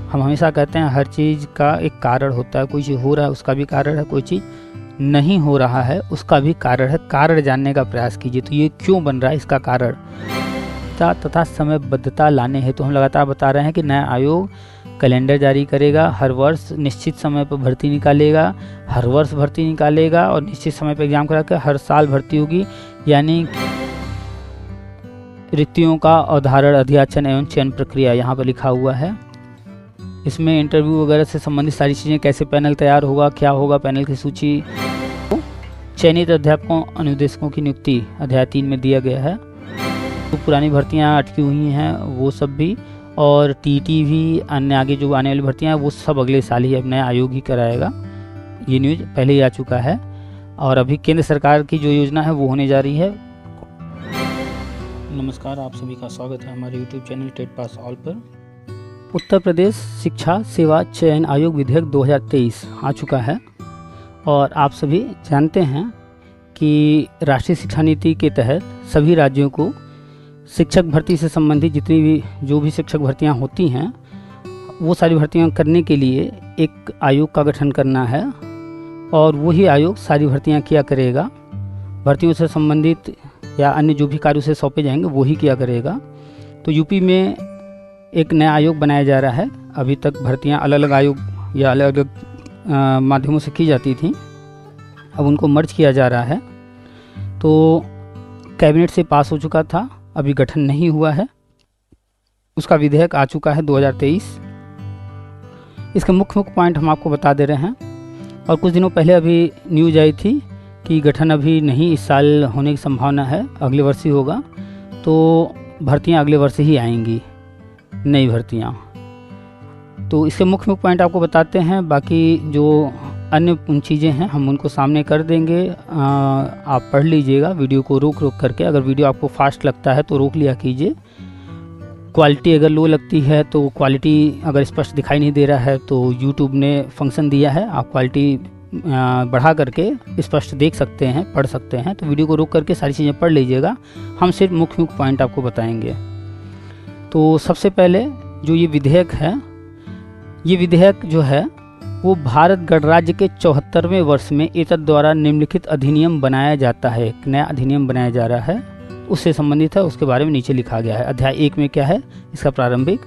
हम हमेशा कहते हैं हर चीज़ का एक कारण होता है, कोई चीज़ हो रहा है उसका भी कारण है, कोई चीज़ नहीं हो रहा है उसका भी कारण है। कारण जानने का प्रयास कीजिए, तो ये क्यों बन रहा है इसका कारण तथा समयबद्धता लाने हेतु हम लगातार बता रहे हैं कि नया आयोग कैलेंडर जारी करेगा, हर वर्ष निश्चित समय पर भर्ती निकालेगा, हर वर्ष भर्ती निकालेगा और निश्चित समय पर एग्जाम करा कर हर साल भर्ती होगी। यानी रिक्तियों का अवधारण, अध्याचन एवं चयन प्रक्रिया यहाँ पर लिखा हुआ है। इसमें इंटरव्यू वगैरह से संबंधित सारी चीज़ें, कैसे पैनल तैयार होगा, क्या होगा, पैनल की सूची, चयनित अध्यापकों अनुदेशकों की नियुक्ति अध्याय 3 में दिया गया है। तो पुरानी भर्तियां अटकी हुई हैं वो सब भी, और टीटी भी, अन्य आगे जो आने वाली भर्तियां हैं वो सब अगले साल ही अब नया आयोग ही कराएगा। ये न्यूज़ पहले ही आ चुका है और अभी केंद्र सरकार की जो योजना है वो होने जा रही है। नमस्कार, आप सभी का स्वागत है हमारे YouTube channel TET pass all पर। उत्तर प्रदेश शिक्षा सेवा चयन आयोग विधेयक 2023 आ चुका है और आप सभी जानते हैं कि राष्ट्रीय शिक्षा नीति के तहत सभी राज्यों को शिक्षक भर्ती से संबंधित जितनी भी जो भी शिक्षक भर्तियां होती हैं वो सारी भर्तियां करने के लिए एक आयोग का गठन करना है और वही आयोग सारी भर्तियां किया करेगा। भर्तियों से संबंधित या अन्य जो भी कार्य से सौंपे जाएंगे वही किया करेगा। तो यूपी में एक नया आयोग बनाया जा रहा है। अभी तक भर्तियां अलग अलग आयोग या अलग अलग माध्यमों से की जाती थी, अब उनको मर्ज किया जा रहा है। तो कैबिनेट से पास हो चुका था, अभी गठन नहीं हुआ है, उसका विधेयक आ चुका है 2023। इसके मुख्य पॉइंट हम आपको बता दे रहे हैं। और कुछ दिनों पहले अभी न्यूज आई थी कि गठन अभी नहीं, इस साल होने की संभावना है, अगले वर्ष ही होगा। तो भर्तियां अगले वर्ष ही आएंगी, नई भर्तियां। तो इसके मुख्य पॉइंट आपको बताते हैं, बाकी जो अन्य चीज़ें हैं हम उनको सामने कर देंगे। आप पढ़ लीजिएगा वीडियो को रोक करके। अगर वीडियो आपको फास्ट लगता है तो रोक लिया कीजिए। क्वालिटी अगर लो लगती है तो क्वालिटी अगर स्पष्ट दिखाई नहीं दे रहा है तो YouTube ने फंक्शन दिया है, आप क्वालिटी बढ़ा करके स्पष्ट देख सकते हैं, पढ़ सकते हैं। तो वीडियो को रोक करके सारी चीज़ें पढ़ लीजिएगा, हम सिर्फ मुख्य पॉइंट आपको बताएंगे। तो सबसे पहले जो ये विधेयक है, ये विधेयक जो है वो भारत गणराज्य के 74वें वर्ष में एतद द्वारा निम्नलिखित अधिनियम बनाया जाता है। एक नया अधिनियम बनाया जा रहा है, उससे संबंधित है, उसके बारे में नीचे लिखा गया है। अध्याय 1 में क्या है इसका प्रारंभिक,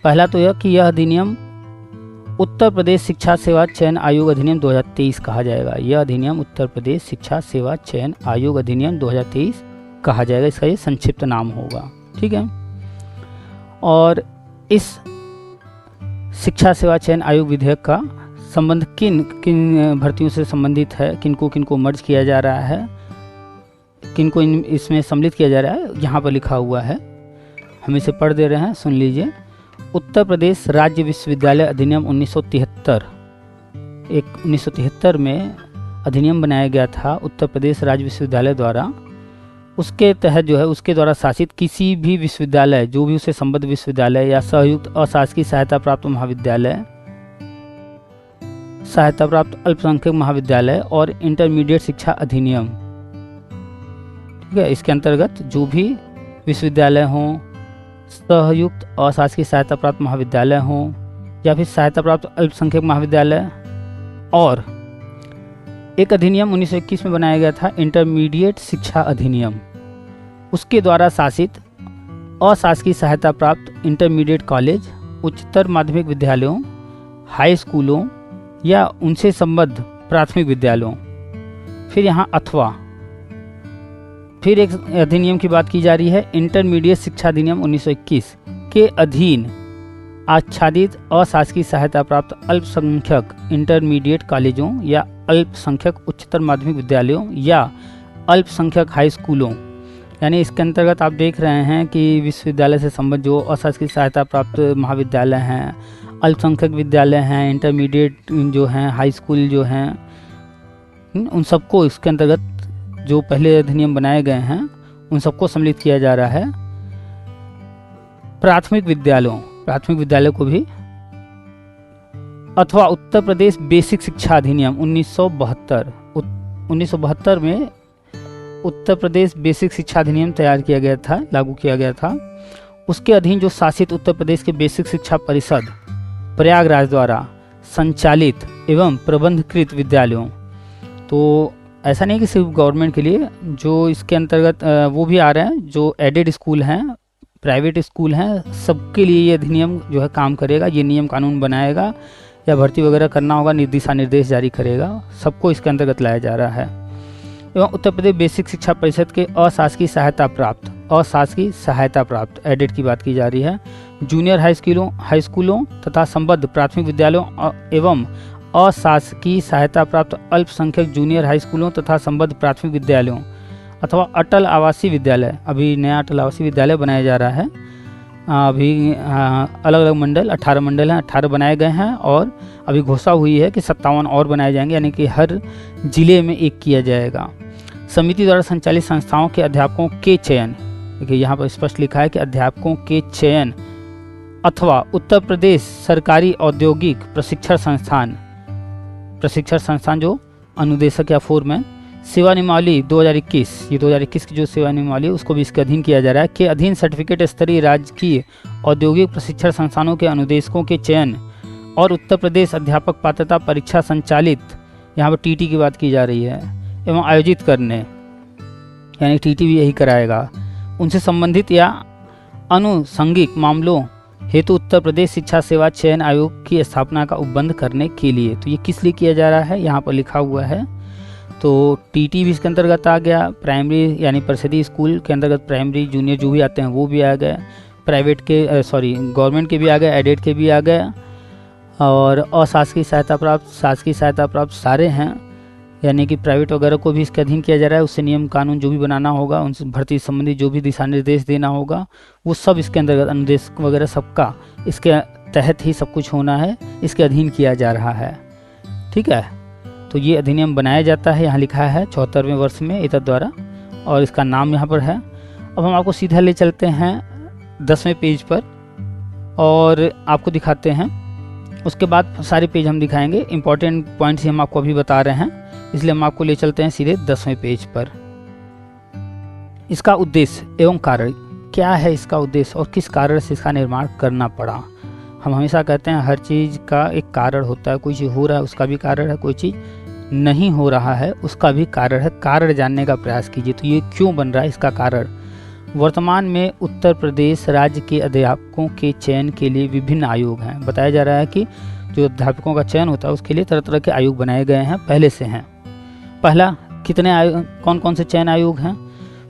पहला तो यह कि यह अधिनियम उत्तर प्रदेश शिक्षा सेवा चयन आयोग अधिनियम 2023 कहा जाएगा। यह अधिनियम उत्तर प्रदेश शिक्षा सेवा चयन आयोग अधिनियम 2023 कहा जाएगा, इसका ये संक्षिप्त नाम होगा, ठीक है। और इस शिक्षा सेवा चयन आयोग विधेयक का संबंध किन किन भर्तियों से संबंधित है, किनको मर्ज किया जा रहा है, किनको इसमें सम्मिलित किया जा रहा है, यहाँ पर लिखा हुआ है, हम इसे पढ़ दे रहे हैं, सुन लीजिए। उत्तर प्रदेश राज्य विश्वविद्यालय अधिनियम 1973, एक 1973 में अधिनियम बनाया गया था उत्तर प्रदेश राज्य विश्वविद्यालय द्वारा। उसके तहत जो है उसके द्वारा शासित किसी भी विश्वविद्यालय, जो भी उसे संबद्ध विश्वविद्यालय या सहयुक्त अशासकीय सहायता प्राप्त महाविद्यालय, सहायता प्राप्त अल्पसंख्यक महाविद्यालय और इंटरमीडिएट शिक्षा अधिनियम, ठीक है, इसके अंतर्गत जो भी विश्वविद्यालय हों, सहयुक्त अशासकीय सहायता प्राप्त महाविद्यालय हों या फिर सहायता प्राप्त अल्पसंख्यक महाविद्यालय। और एक अधिनियम 1921 में बनाया गया था इंटरमीडिएट शिक्षा अधिनियम, उसके द्वारा शासित अशासकीय सहायता प्राप्त इंटरमीडिएट कॉलेज, उच्चतर माध्यमिक विद्यालयों, हाई स्कूलों या उनसे संबद्ध प्राथमिक विद्यालयों। फिर यहाँ अथवा फिर एक अधिनियम की बात की जा रही है, इंटरमीडिएट शिक्षा अधिनियम 1921 के अधीन आच्छादित अशासकीय सहायता प्राप्त अल्पसंख्यक इंटरमीडिएट कॉलेजों या अल्पसंख्यक उच्चतर माध्यमिक विद्यालयों या अल्पसंख्यक हाई स्कूलों। यानी इसके अंतर्गत आप देख रहे हैं कि विश्वविद्यालय से संबद्ध जो अशासकीय सहायता प्राप्त महाविद्यालय हैं, अल्पसंख्यक विद्यालय हैं, इंटरमीडिएट जो हैं, हाई स्कूल जो हैं, उन सबको इसके अंतर्गत जो पहले अधिनियम बनाए गए हैं उन सबको सम्मिलित किया जा रहा है। प्राथमिक विद्यालयों को भी, अथवा उत्तर प्रदेश बेसिक शिक्षा अधिनियम 1972 में उत्तर प्रदेश बेसिक शिक्षा अधिनियम तैयार किया गया था, लागू किया गया था। उसके अधीन जो शासित उत्तर प्रदेश के बेसिक शिक्षा परिषद प्रयागराज द्वारा संचालित एवं प्रबंधकृत विद्यालयों। तो ऐसा नहीं कि सिर्फ गवर्नमेंट के लिए, जो इसके अंतर्गत वो भी आ रहे हैं, जो एडेड स्कूल हैं, प्राइवेट स्कूल हैं, सबके लिए ये अधिनियम जो है काम करेगा। ये नियम कानून बनाएगा या भर्ती वगैरह करना होगा, दिशा निर्देश जारी करेगा, सबको इसके अंतर्गत लाया जा रहा है। एवं उत्तर प्रदेश बेसिक शिक्षा परिषद के अशासकीय सहायता प्राप्त एडेड की बात की जा रही है, जूनियर हाई स्कूलों तथा संबद्ध प्राथमिक विद्यालयों एवं अशासकीय सहायता प्राप्त अल्पसंख्यक जूनियर हाई स्कूलों तथा संबद्ध प्राथमिक विद्यालयों अथवा अटल आवासीय विद्यालय। अभी नया अटल आवासीय विद्यालय बनाया जा रहा है। अभी अलग अलग मंडल 18 मंडल हैं, 18 बनाए गए हैं और अभी घोषणा हुई है कि 57 और बनाए जाएंगे, यानी कि हर जिले में एक किया जाएगा। समिति द्वारा संचालित संस्थाओं के अध्यापकों के चयन, देखिए यहाँ पर स्पष्ट लिखा है कि अध्यापकों के चयन अथवा उत्तर प्रदेश सरकारी औद्योगिक प्रशिक्षण संस्थान जो अनुदेशक या फोरमैन सेवा नियमावली 2021, ये 2021 की जो सेवा नियमावली है उसको भी इसके अधीन किया जा रहा है, के अधीन सर्टिफिकेट स्तरीय राजकीय औद्योगिक प्रशिक्षण संस्थानों के अनुदेशकों के चयन और उत्तर प्रदेश अध्यापक पात्रता परीक्षा संचालित, यहाँ पर टीटी की बात की जा रही है, एवं आयोजित करने, यानी टीटी भी यही कराएगा, उनसे संबंधित या अनुषंगिक मामलों हेतु उत्तर प्रदेश शिक्षा सेवा चयन आयोग की स्थापना का उपबंध करने के लिए। तो ये किस लिए किया जा रहा है, यहाँ पर लिखा हुआ है। तो टीटी भी इसके अंतर्गत आ गया, प्राइमरी यानी परिषदीय स्कूल के अंतर्गत प्राइमरी जूनियर जो भी आते हैं वो भी आ गए, प्राइवेट के गवर्नमेंट के भी आ गए, एडेड के भी आ गए, और अशासकीय सहायता प्राप्त, शासकीय सहायता प्राप्त सारे हैं, यानी कि प्राइवेट वगैरह को भी इसके अधीन किया जा रहा है। उससे नियम कानून जो भी बनाना होगा, उनसे भर्ती संबंधी जो भी दिशा निर्देश देना होगा, वो सब इसके अंतर्गत, अनुदेश वगैरह सबका इसके तहत ही सब कुछ होना है, इसके अधीन किया जा रहा है। ठीक है, तो ये अधिनियम बनाया जाता है, यहाँ लिखा है 74वें वर्ष में इतर द्वारा, और इसका नाम यहाँ पर है। अब हम आपको सीधा ले चलते हैं 10वें पेज पर और आपको दिखाते हैं, उसके बाद सारे पेज हम दिखाएंगे, इंपॉर्टेंट पॉइंट्स हम आपको अभी बता रहे हैं, इसलिए हम आपको ले चलते हैं सीधे 10वें पेज पर। इसका उद्देश्य एवं कारण, क्या है इसका उद्देश्य और किस कारण से इसका निर्माण करना पड़ा। हम हमेशा कहते हैं हर चीज़ का एक कारण होता है, कोई चीज़ हो रहा है उसका भी कारण है, कोई चीज़ नहीं हो रहा है उसका भी कारण है। कारण जानने का प्रयास कीजिए, तो ये क्यों बन रहा है, इसका कारण। वर्तमान में उत्तर प्रदेश राज्य के अध्यापकों के चयन के लिए विभिन्न आयोग हैं। बताया जा रहा है कि जो अध्यापकों का चयन होता है उसके लिए तरह तरह के आयोग बनाए गए हैं, पहले से हैं। पहला, कितने आयोग, कौन कौन से चयन आयोग हैं,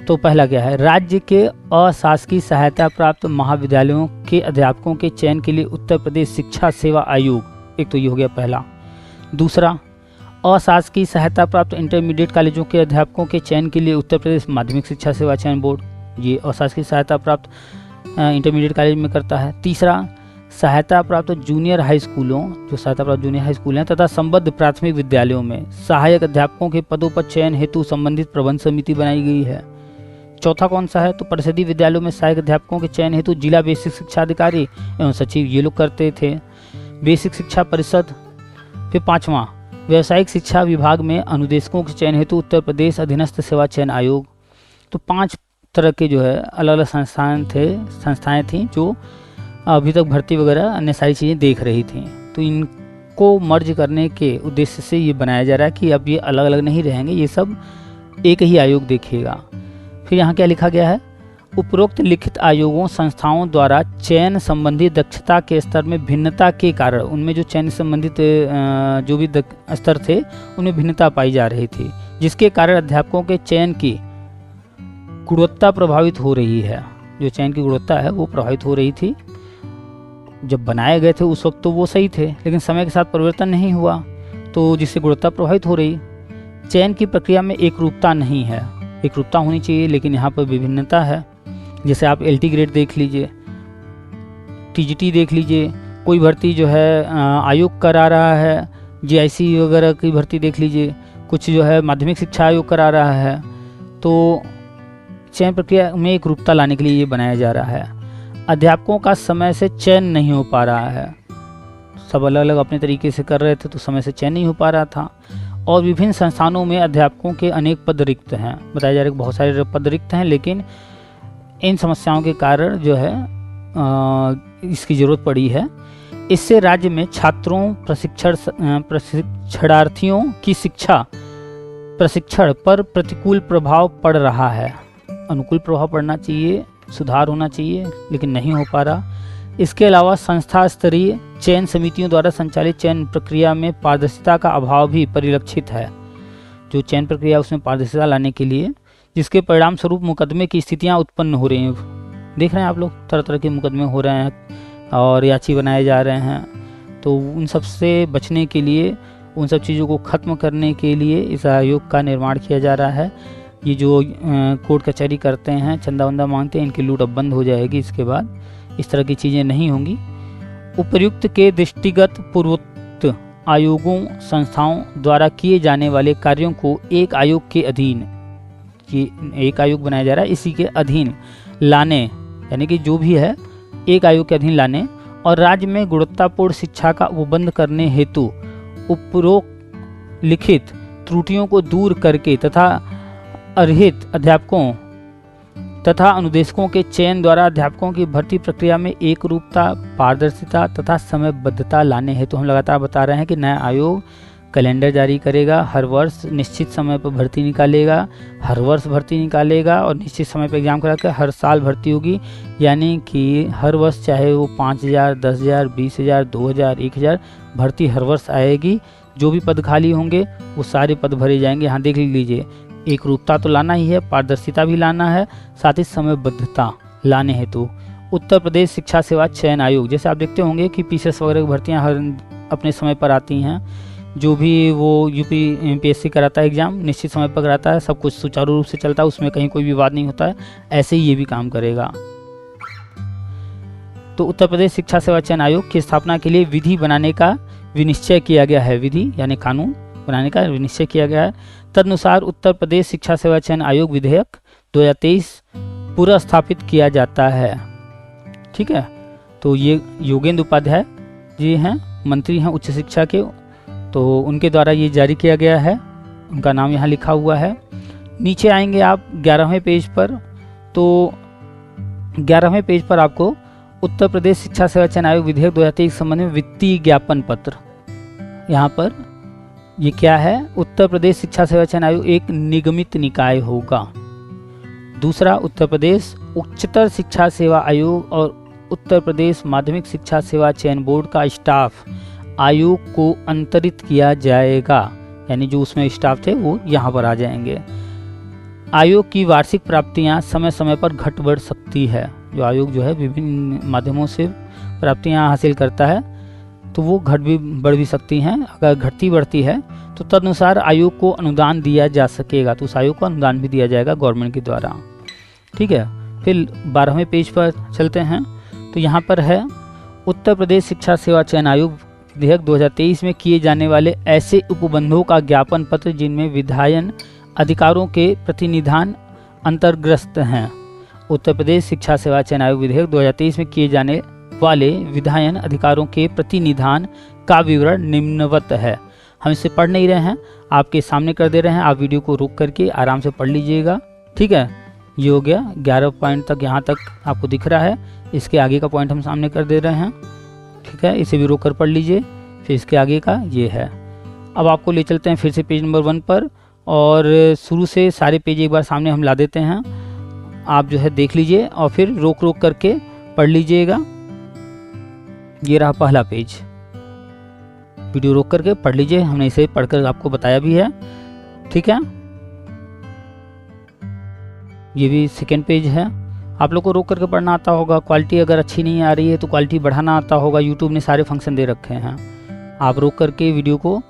तो पहला क्या है, राज्य के अशासकीय सहायता प्राप्त महाविद्यालयों के अध्यापकों के चयन के लिए उत्तर प्रदेश शिक्षा सेवा आयोग, एक तो ये हो गया पहला। दूसरा, अशासकीय सहायता प्राप्त इंटरमीडिएट कॉलेजों के अध्यापकों के चयन के लिए उत्तर प्रदेश माध्यमिक शिक्षा सेवा चयन बोर्ड, ये अशासकीय सहायता प्राप्त इंटरमीडिएट कॉलेज में करता है। तीसरा, सहायता प्राप्त जूनियर हाई स्कूलों, जो सहायता प्राप्त जूनियर हाई स्कूल हैं तथा संबद्ध प्राथमिक विद्यालयों में सहायक अध्यापकों के पदों पर चयन हेतु संबंधित प्रबंध समिति बनाई गई है। चौथा कौन सा है, तो परिषदीय विद्यालयों में सहायक अध्यापकों के चयन हेतु जिला बेसिक शिक्षा अधिकारी एवं सचिव ये लोग करते थे, बेसिक शिक्षा परिषद। फिर पाँचवां, व्यावसायिक शिक्षा विभाग में अनुदेशकों के चयन हेतु उत्तर प्रदेश अधीनस्थ सेवा चयन आयोग। तो 5 तरह के जो है अलग अलग संस्थाएं थीं जो अभी तक भर्ती वगैरह अन्य सारी चीज़ें देख रही थी। तो इनको मर्ज करने के उद्देश्य से ये बनाया जा रहा है कि अब ये अलग अलग नहीं रहेंगे, ये सब एक ही आयोग देखेगा। फिर यहाँ क्या लिखा गया है, उपरोक्त लिखित आयोगों संस्थाओं द्वारा चयन संबंधी दक्षता के स्तर में भिन्नता के कारण, उनमें जो चयन संबंधित जो भी स्तर थे उनमें भिन्नता पाई जा रही थी, जिसके कारण अध्यापकों के चयन की गुणवत्ता प्रभावित हो रही है। जो चयन की गुणवत्ता है वो प्रभावित हो रही थी। जब बनाए गए थे उस वक्त तो वो सही थे, लेकिन समय के साथ परिवर्तन नहीं हुआ, तो जिससे गुणवत्ता प्रभावित हो रही। चयन की प्रक्रिया में एक रूपता नहीं है, एक रूपता होनी चाहिए, लेकिन यहाँ पर विभिन्नता है। जैसे आप LT ग्रेड देख लीजिए, TGT देख लीजिए, कोई भर्ती जो है आयोग करा रहा है, GIC वगैरह की भर्ती देख लीजिए, कुछ जो है माध्यमिक शिक्षा आयोग करा रहा है। तो चयन प्रक्रिया में एक रूपता लाने के लिए ये बनाया जा रहा है। अध्यापकों का समय से चयन नहीं हो पा रहा है, सब अलग अलग अपने तरीके से कर रहे थे तो समय से चयन नहीं हो पा रहा था। और विभिन्न संस्थानों में अध्यापकों के अनेक पद रिक्त हैं, बताया जा रहा है कि बहुत सारे पद रिक्त हैं, लेकिन इन समस्याओं के कारण जो है इसकी ज़रूरत पड़ी है। इससे राज्य में छात्रों प्रशिक्षणार्थियों की शिक्षा प्रशिक्षण पर प्रतिकूल प्रभाव पड़ रहा है। अनुकूल प्रभाव पड़ना चाहिए, सुधार होना चाहिए, लेकिन नहीं हो पा रहा। इसके अलावा संस्था स्तरीय चयन समितियों द्वारा संचालित चयन प्रक्रिया में पारदर्शिता का अभाव भी परिलक्षित है। जो चयन प्रक्रिया उसमें पारदर्शिता लाने के लिए, जिसके परिणाम स्वरूप मुकदमे की स्थितियां उत्पन्न हो रही हैं। देख रहे हैं आप लोग, तरह तरह के मुकदमे हो रहे हैं और याची बनाए जा रहे हैं। तो उन सब से बचने के लिए, उन सब चीज़ों को ख़त्म करने के लिए इस आयोग का निर्माण किया जा रहा है। ये जो कोर्ट कचहरी करते हैं, चंदा वंदा मांगते हैं, इनकी लूट अब बंद हो जाएगी। इसके बाद इस तरह की चीज़ें नहीं होंगी। उपर्युक्त के दृष्टिगत पूर्वोक्त आयोगों संस्थाओं द्वारा किए जाने वाले कार्यों को एक आयोग के अधीन, एक आयोग बनाया जा रहा है, इसी के अधीन लाने, यानी कि जो भी है एक आयोग के अधीन लाने और राज्य में गुणवत्तापूर्ण शिक्षा का उपबंध करने हेतु उपरोक्त लिखित त्रुटियों को दूर करके तथा अर्हित अध्यापकों तथा अनुदेशकों के चयन द्वारा अध्यापकों की भर्ती प्रक्रिया में एक रूपता, पारदर्शिता तथा समयबद्धता लाने हेतु हम लगातार बता रहे हैं कि नया आयोग कैलेंडर जारी करेगा, हर वर्ष निश्चित समय पर भर्ती निकालेगा, हर वर्ष भर्ती निकालेगा और निश्चित समय पर एग्जाम करा कर हर साल भर्ती होगी। यानी कि हर वर्ष चाहे वो 5,000, 10,000, 20,000, 2,000, 1,000 भर्ती हर वर्ष आएगी। जो भी पद खाली होंगे वो सारे पद भरे जाएंगे। यहाँ देख लीजिए, एक रूपता तो लाना ही है, पारदर्शिता भी लाना है, साथ ही समयबद्धता लाने हेतु उत्तर प्रदेश शिक्षा सेवा चयन आयोग, जैसे आप देखते होंगे कि पीसीएस वगैरह की भर्तियाँ हर अपने समय पर आती हैं। जो भी वो यूपी MPSC कराता है एग्ज़ाम, निश्चित समय पर कराता है, सब कुछ सुचारू रूप से चलता है, उसमें कहीं कोई विवाद नहीं होता है। ऐसे ही ये भी काम करेगा। तो उत्तर प्रदेश शिक्षा सेवा चयन आयोग की स्थापना के लिए विधि बनाने का विनिश्चय किया गया है। विधि यानी कानून बनाने का विनिश्चय किया गया है। तदनुसार उत्तर प्रदेश शिक्षा सेवा चयन आयोग विधेयक 2023 पूरा स्थापित किया जाता है। ठीक है, तो ये योगेंद्र उपाध्याय जी हैं, मंत्री हैं उच्च शिक्षा के, तो उनके द्वारा ये जारी किया गया है। उनका नाम यहाँ लिखा हुआ है। नीचे आएंगे आप 11वें पेज पर, तो 11वें पेज पर आपको उत्तर प्रदेश शिक्षा सेवा चयन आयोग विधेयक 2023 संबंध में वित्तीय ज्ञापन पत्र, यहाँ पर ये क्या है, उत्तर प्रदेश शिक्षा सेवा चयन आयोग एक निगमित निकाय होगा। दूसरा, उत्तर प्रदेश उच्चतर शिक्षा सेवा आयोग और उत्तर प्रदेश माध्यमिक शिक्षा सेवा चयन बोर्ड का स्टाफ आयोग को अंतरित किया जाएगा, यानी जो उसमें स्टाफ थे वो यहाँ पर आ जाएंगे। आयोग की वार्षिक प्राप्तियाँ समय समय पर घट बढ़ सकती है। जो आयोग जो है विभिन्न माध्यमों से प्राप्तियाँ हासिल करता है, तो वो घट भी बढ़ भी सकती हैं। अगर घटती बढ़ती है तो तदनुसार आयोग को अनुदान दिया जा सकेगा, तो उस आयोग को अनुदान भी दिया जाएगा गवर्नमेंट के द्वारा। ठीक है, फिर 12वें पेज पर चलते हैं, तो यहाँ पर है उत्तर प्रदेश शिक्षा सेवा चयन आयोग विधेयक 2023 में किए जाने वाले ऐसे उपबंधों का ज्ञापन पत्र जिनमें विधायन अधिकारों के प्रतिनिधान अंतर्ग्रस्त हैं। उत्तर प्रदेश शिक्षा सेवा चयन आयोग विधेयक 2023 में किए जाने वाले विधायन अधिकारों के प्रतिनिधान का विवरण निम्नवत है। हम इसे पढ़ नहीं रहे हैं, आपके सामने कर दे रहे हैं, आप वीडियो को रोक करके आराम से पढ़ लीजिएगा। ठीक है, ये हो गया 11 पॉइंट तक, यहाँ तक आपको दिख रहा है। इसके आगे का पॉइंट हम सामने कर दे रहे हैं। ठीक है, इसे भी रोक कर पढ़ लीजिए। फिर इसके आगे का ये है। अब आपको ले चलते हैं फिर से पेज नंबर 1 पर, और शुरू से सारे पेज एक बार सामने हम ला देते हैं। आप जो है देख लीजिए और फिर रोक रोक करके पढ़ लीजिएगा। ये रहा पहला पेज, वीडियो रोक करके पढ़ लीजिए, हमने इसे पढ़कर आपको बताया भी है। ठीक है, ये भी सेकेंड पेज है। आप लोग को रोक करके पढ़ना आता होगा। क्वालिटी अगर अच्छी नहीं आ रही है तो क्वालिटी बढ़ाना आता होगा। यूट्यूब ने सारे फंक्शन दे रखे हैं। आप रोक करके वीडियो को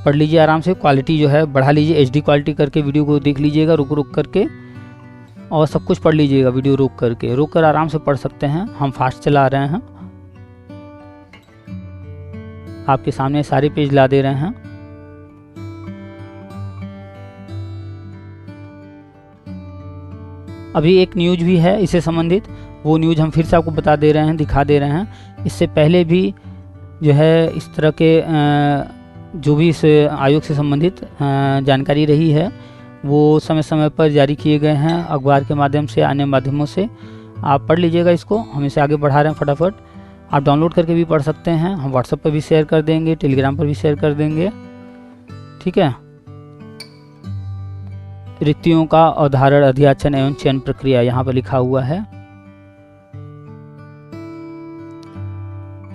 पढ़ लीजिए आराम से, क्वालिटी जो है बढ़ा लीजिए, HD क्वालिटी करके वीडियो को देख लीजिएगा रुक रुक करके, और सब कुछ पढ़ लीजिएगा वीडियो रोक करके। रोक कर आराम से पढ़ सकते हैं, हम फास्ट चला रहे हैं। आपके सामने सारे पेज ला दे रहे हैं। अभी एक न्यूज भी है इससे संबंधित, वो न्यूज हम फिर से आपको बता दे रहे हैं, दिखा दे रहे हैं। इससे पहले भी जो है इस तरह के जो भी इस आयोग से संबंधित जानकारी रही है वो समय समय पर जारी किए गए हैं अखबार के माध्यम से, अन्य माध्यमों से। आप पढ़ लीजिएगा इसको, हम इसे आगे बढ़ा रहे हैं फटाफट। आप डाउनलोड करके भी पढ़ सकते हैं, हम व्हाट्सएप पर भी शेयर कर देंगे, टेलीग्राम पर भी शेयर कर देंगे, ठीक है। रिक्तियों का अवधारण, अध्याचन एवं चयन प्रक्रिया यहाँ पर लिखा हुआ है।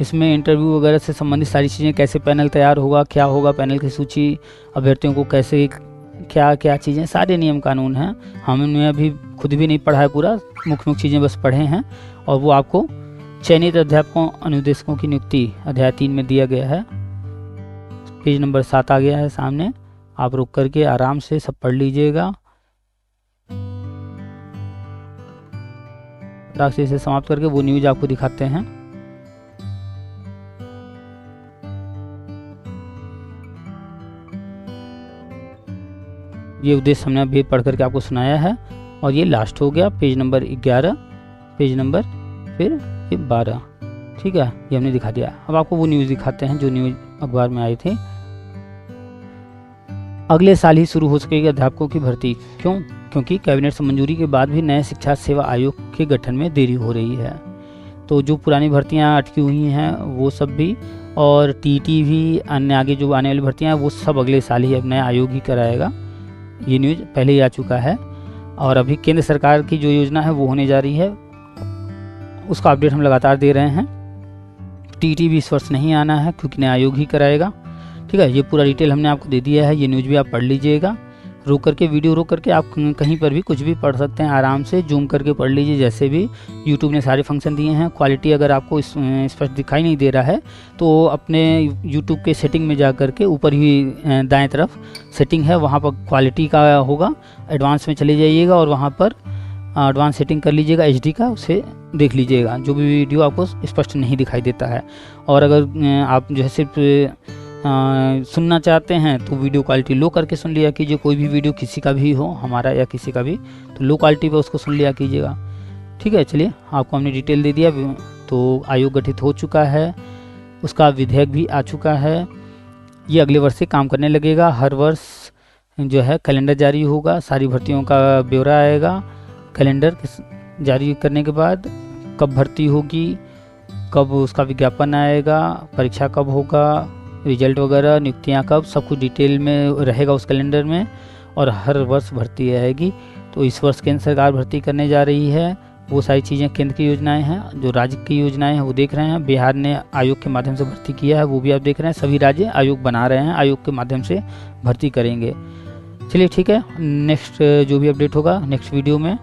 इसमें इंटरव्यू वगैरह से संबंधित सारी चीज़ें, कैसे पैनल तैयार होगा, क्या होगा पैनल की सूची, अभ्यर्थियों को कैसे क्या क्या चीज़ें, सारे नियम कानून हैं। हमने अभी खुद भी नहीं पढ़ा है पूरा, मुख्य मुख्य चीज़ें बस पढ़े हैं। और वो आपको चयनित अध्यापकों अनुदेशकों की नियुक्ति अध्याय 3 में दिया गया है। पेज नंबर 7 आ गया है सामने, आप रुक करके आराम से सब पढ़ लीजिएगा। से समाप्त करके वो न्यूज आपको दिखाते हैं। ये उद्देश्य हमने अभी पढ़ करके आपको सुनाया है। और ये लास्ट हो गया पेज नंबर 11, पेज नंबर फिर ये 12, ठीक है, ये हमने दिखा दिया। अब आपको वो न्यूज़ दिखाते हैं जो न्यूज़ अखबार में आई थी। अगले साल ही शुरू हो सकेगी अध्यापकों की भर्ती, क्यों? क्योंकि कैबिनेट से मंजूरी के बाद भी नए शिक्षा सेवा आयोग के गठन में देरी हो रही है। तो जो पुरानी भर्तियां अटकी हुई हैं वो सब भी, और टीटी भी, अन्य आगे जो आने वाली भर्तियां हैं वो सब अगले साल ही अब नया आयोग ही कराएगा। ये न्यूज़ पहले ही आ चुका है। और अभी केंद्र सरकार की जो योजना है वो होने जा रही है, उसका अपडेट हम लगातार दे रहे हैं। टीटी भी इस वर्ष नहीं आना है क्योंकि नया आयोग ही कराएगा, ठीक है। ये पूरा डिटेल हमने आपको दे दिया है। ये न्यूज़ भी आप पढ़ लीजिएगा, रोक करके वीडियो रोक करके आप कहीं पर भी कुछ भी पढ़ सकते हैं, आराम से जूम करके पढ़ लीजिए। जैसे भी यूट्यूब ने सारे फंक्शन दिए हैं। क्वालिटी अगर आपको स्पष्ट दिखाई नहीं दे रहा है तो अपने यूट्यूब के सेटिंग में जा करके ऊपर ही दाएं तरफ सेटिंग है, वहाँ पर क्वालिटी का होगा, एडवांस में चले जाइएगा और वहाँ पर एडवांस सेटिंग कर लीजिएगा HD का, उसे देख लीजिएगा जो भी वीडियो आपको स्पष्ट नहीं दिखाई देता है। और अगर आप जो है सिर्फ सुनना चाहते हैं तो वीडियो क्वालिटी लो करके सुन लिया कीजिए। कोई भी वीडियो किसी का भी हो, हमारा या किसी का भी, तो लो क्वालिटी पे उसको सुन लिया कीजिएगा, ठीक है। चलिए, आपको हमने डिटेल दे दिया। तो आयोग गठित हो चुका है, उसका विधेयक भी आ चुका है। ये अगले वर्ष से काम करने लगेगा। हर वर्ष जो है कैलेंडर जारी होगा, सारी भर्तियों का ब्यौरा आएगा। कैलेंडर जारी करने के बाद कब भर्ती होगी, कब उसका विज्ञापन आएगा, परीक्षा कब होगा, रिजल्ट वगैरह, नियुक्तियाँ कब, सब कुछ डिटेल में रहेगा उस कैलेंडर में। और हर वर्ष भर्ती आएगी। तो इस वर्ष केंद्र सरकार भर्ती करने जा रही है। वो सारी चीज़ें केंद्र की योजनाएं हैं, जो राज्य की योजनाएं हैं वो देख रहे हैं। बिहार ने आयोग के माध्यम से भर्ती किया है, वो भी आप देख रहे हैं। सभी राज्य आयोग बना रहे हैं, आयोग के माध्यम से भर्ती करेंगे। चलिए, ठीक है, नेक्स्ट जो भी अपडेट होगा नेक्स्ट वीडियो में।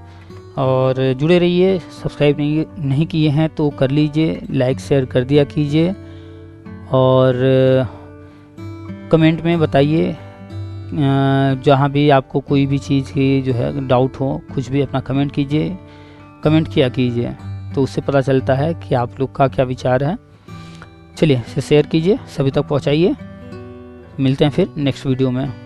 और जुड़े रहिए। सब्सक्राइब नहीं किए हैं तो कर लीजिए, लाइक शेयर कर दिया कीजिए। और कमेंट में बताइए, जहाँ भी आपको कोई भी चीज़ की जो है डाउट हो, कुछ भी अपना कमेंट कीजिए, कमेंट किया कीजिए, तो उससे पता चलता है कि आप लोग का क्या विचार है। चलिए, इसे शेयर कीजिए, सभी तक पहुँचाइए। मिलते हैं फिर नेक्स्ट वीडियो में।